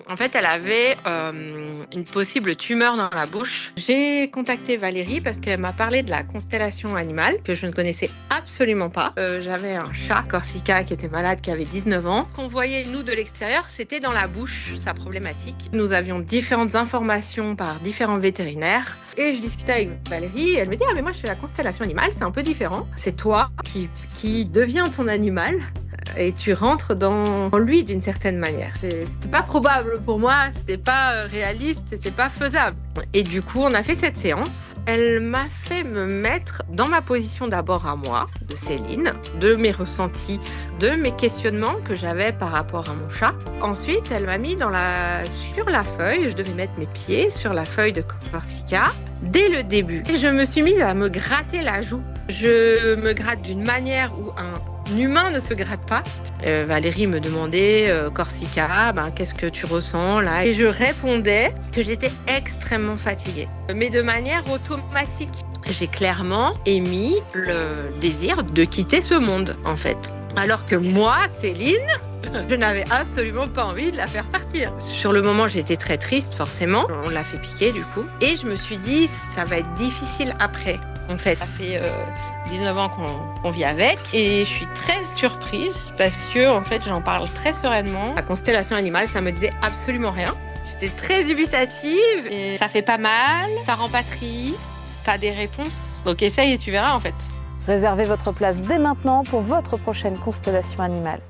En fait, elle avait une possible tumeur dans la bouche. J'ai contacté Valérie parce qu'elle m'a parlé de la constellation animale que je ne connaissais absolument pas. J'avais un chat, Corsica, qui était malade, qui avait 19 ans. Qu'on voyait, nous, de l'extérieur, c'était dans la bouche, sa problématique. Nous avions différentes informations par différents vétérinaires. Et je discutais avec Valérie et elle me dit « Ah, mais moi, je fais la constellation animale, c'est un peu différent. C'est toi qui deviens ton animal. » Et tu rentres dans lui d'une certaine manière. C'était pas probable pour moi, c'était pas réaliste, c'était pas faisable. Et du coup, on a fait cette séance. Elle m'a fait me mettre dans ma position d'abord à moi, de Céline, de mes ressentis, de mes questionnements que j'avais par rapport à mon chat. Ensuite, elle m'a mis sur la feuille, je devais mettre mes pieds sur la feuille de Corsica dès le début. Et je me suis mise à me gratter la joue. Je me gratte d'une manière où un humain ne se gratte pas. Valérie me demandait, Corsica, qu'est-ce que tu ressens là? Et je répondais que j'étais extrêmement fatiguée, mais de manière automatique. J'ai clairement émis le désir de quitter ce monde, en fait. Alors que moi, Céline, je n'avais absolument pas envie de la faire partir. Sur le moment, j'étais très triste, forcément. On l'a fait piquer, du coup. Et je me suis dit, ça va être difficile après. En fait, ça fait 19 ans qu'on vit avec et je suis très surprise parce que en fait, j'en parle très sereinement. La constellation animale, ça me disait absolument rien. J'étais très dubitative et ça fait pas mal, ça rend pas triste, t'as des réponses. Donc essaye et tu verras en fait. Réservez votre place dès maintenant pour votre prochaine constellation animale.